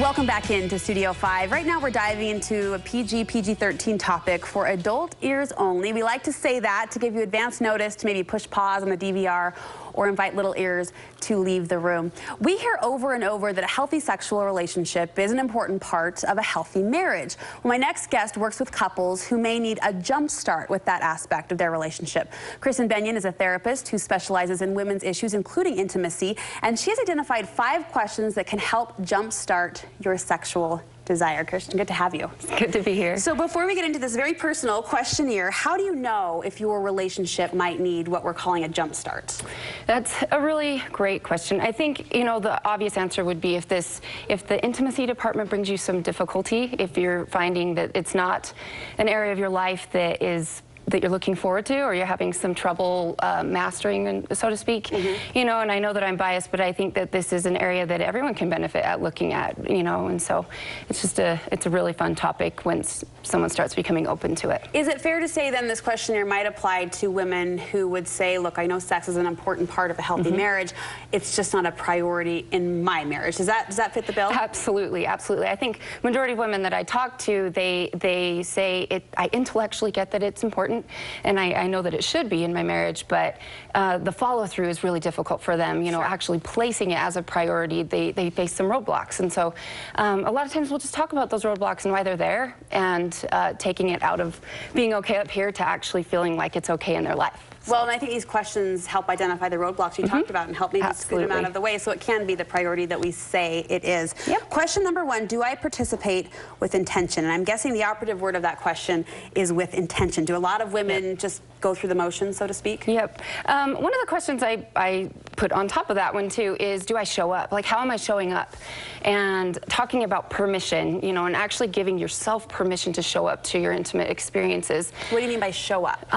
Welcome back into Studio 5. Right now we're diving into a PG-13 topic for adult ears only. We like to say that to give you advance notice to maybe push pause on the DVR or invite little ears to leave the room. We hear over and over that a healthy sexual relationship is an important part of a healthy marriage. Well, my next guest works with couples who may need a jump start with that aspect of their relationship. Kristen Benyon is a therapist who specializes in women's issues, including intimacy, and she has identified 5 questions that can help jumpstart your sexual desire. Kristen, good to have you. It's good to be here. So before we get into this very personal questionnaire, how do you know if your relationship might need what we're calling a jump start? That's a really great question. I think, you know, the obvious answer would be if the intimacy department brings you some difficulty, if you're finding that it's not an area of your life that you're looking forward to, or you're having some trouble mastering, so to speak. You know, and I know that I'm biased, but I think that this is an area that everyone can benefit at looking at, you know, and so it's just it's a really fun topic when someone starts becoming open to it. Is it fair to say then this questionnaire might apply to women who would say, look, I know sex is an important part of a healthy marriage, it's just not a priority in my marriage? Does that fit the bill? Absolutely, absolutely. I think majority of women that I talk to, they say I intellectually get that it's important, and I know that it should be in my marriage, but the follow-through is really difficult for them. You know, actually placing it as a priority, they face some roadblocks. And so a lot of times we'll just talk about those roadblocks and why they're there, and taking it out of being okay up here to actually feeling like it's okay in their life. Well, and I think these questions help identify the roadblocks you talked about and help maybe scoot them out of the way so it can be the priority that we say it is. Question number 1, do I participate with intention? And I'm guessing the operative word of that question is with intention. Do a lot of women just go through the motions, so to speak? One of the questions I put on top of that one too is, do I show up? Like, how am I showing up? And talking about permission, you know, and actually giving yourself permission to show up to your intimate experiences. What do you mean by show up?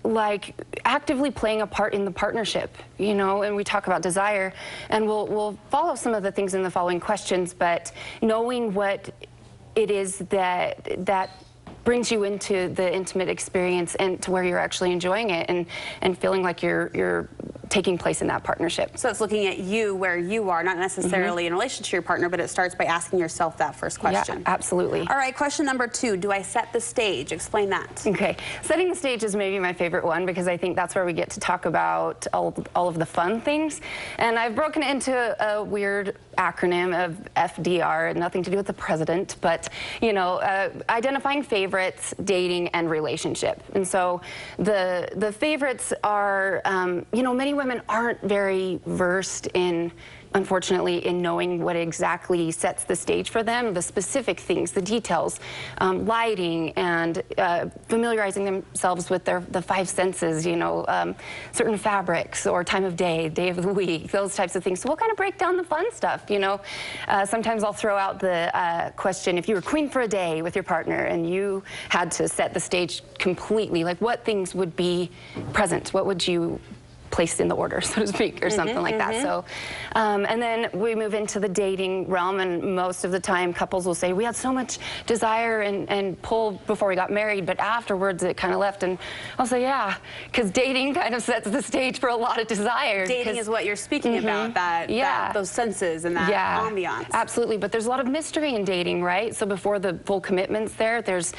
Like actively playing a part in the partnership, you know, and we talk about desire, and we'll follow some of the things in the following questions, but knowing what it is that brings you into the intimate experience and to where you're actually enjoying it and feeling like you're taking place in that partnership. So it's looking at you where you are, not necessarily in relation to your partner, but it starts by asking yourself that first question. Yeah, absolutely. All right, question number 2, do I set the stage? Explain that. Okay, setting the stage is maybe my favorite one because I think that's where we get to talk about all of the fun things. And I've broken it into a weird acronym of FDR, nothing to do with the president, but, you know, identifying favorites, dating, and relationship. And so the favorites are, you know, many women aren't very versed in, unfortunately, in knowing what exactly sets the stage for them, the specific things, the details, lighting, and familiarizing themselves with the 5 senses, you know, certain fabrics or time of day of the week, those types of things. So we'll kind of break down the fun stuff, you know. Sometimes I'll throw out the question, if you were queen for a day with your partner and you had to set the stage completely, like what things would be present? What would you placed in the order, so to speak, or something like that. So, and then we move into the dating realm, and most of the time couples will say, we had so much desire and pull before we got married, but afterwards it kind of left. And I'll say, yeah, because dating kind of sets the stage for a lot of desire. Dating is what you're speaking about, those senses and that ambiance. Absolutely, but there's a lot of mystery in dating, right? So before the full commitment's there's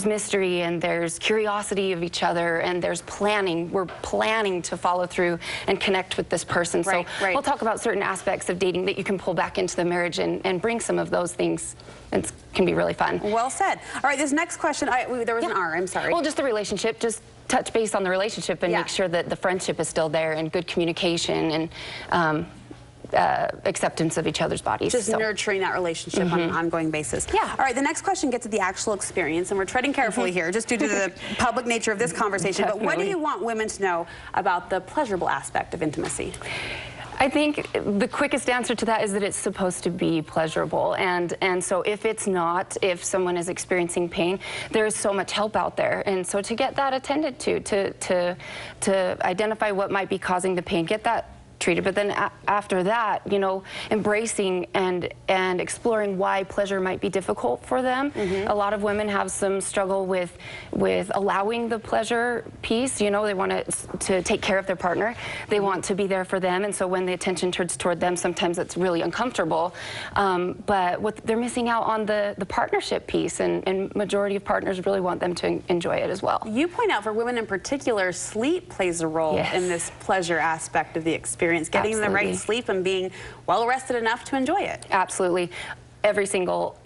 mystery, and there's curiosity of each other, and there's planning. We're planning to follow through and connect with this person. So we'll talk about certain aspects of dating that you can pull back into the marriage and bring some of those things. It can be really fun. Well said. All right, this next question, there was an R, I'm sorry. Well, just the relationship, just touch base on the relationship and make sure that the friendship is still there and good communication and acceptance of each other's bodies. Just nurturing that relationship on an ongoing basis. All right, the next question gets at the actual experience, and we're treading carefully here just due to the public nature of this conversation. But what do you want women to know about the pleasurable aspect of intimacy? I think the quickest answer to that is that it's supposed to be pleasurable, and so if it's not, if someone is experiencing pain, there is so much help out there, and so to get that attended to identify what might be causing the pain, get that treated. But then after that, you know, embracing and exploring why pleasure might be difficult for them. A lot of women have some struggle with allowing the pleasure piece. You know, they want to take care of their partner. They want to be there for them, and so when the attention turns toward them, sometimes it's really uncomfortable. But what they're missing out on the partnership piece, and majority of partners really want them to enjoy it as well. You point out for women in particular, sleep plays a role in this pleasure aspect of the experience, getting the right sleep and being well rested enough to enjoy it. Absolutely. Every single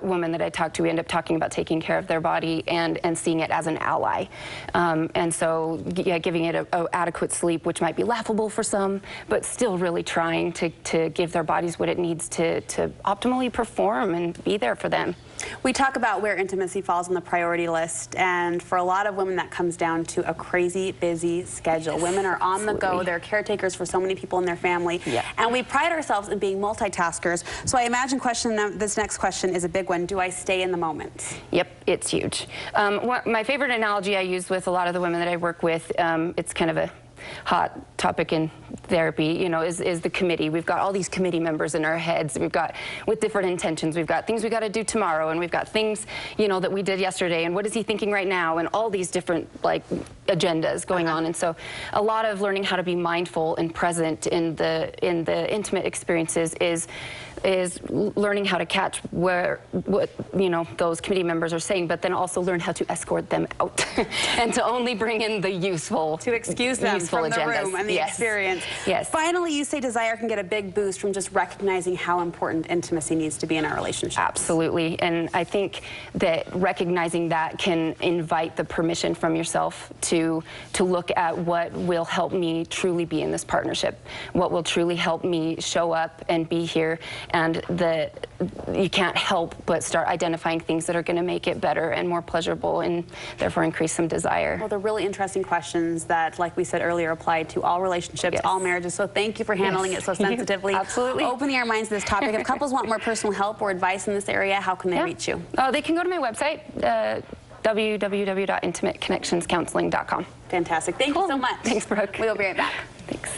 woman that I talk to, we end up talking about taking care of their body and seeing it as an ally. And so, yeah, giving it a adequate sleep, which might be laughable for some, but still really trying to give their bodies what it needs to optimally perform and be there for them. We talk about where intimacy falls on the priority list, and for a lot of women that comes down to a crazy busy schedule. Women are on the go, they're caretakers for so many people in their family, and we pride ourselves in being multitaskers. So I imagine this next question is a big one. Do I stay in the moment? Yep, it's huge. My favorite analogy I use with a lot of the women that I work with, it's kind of a hot topic in therapy, you know, is the committee. We've got all these committee members in our heads. We've got, with different intentions, we've got things we got to do tomorrow, and we've got things, you know, that we did yesterday, and what is he thinking right now, and all these different, like, agendas going on. And so a lot of learning how to be mindful and present in the intimate experiences is learning how to catch what you know those committee members are saying, but then also learn how to escort them out and to only bring in the useful, to excuse them from the room and the experience. Finally, you say desire can get a big boost from just recognizing how important intimacy needs to be in our relationship. Absolutely, and I think that recognizing that can invite the permission from yourself to look at what will help me truly be in this partnership, what will truly help me show up and be here. And you can't help but start identifying things that are going to make it better and more pleasurable, and therefore increase some desire. Well, they're really interesting questions that, like we said earlier, apply to all relationships, all marriages. So thank you for handling it so sensitively. Absolutely. Opening our minds to this topic. If couples want more personal help or advice in this area, how can they reach you? Oh, they can go to my website, www.intimateconnectionscounseling.com. Fantastic. Thank you so much. Thanks, Brooke. We'll be right back. Thanks.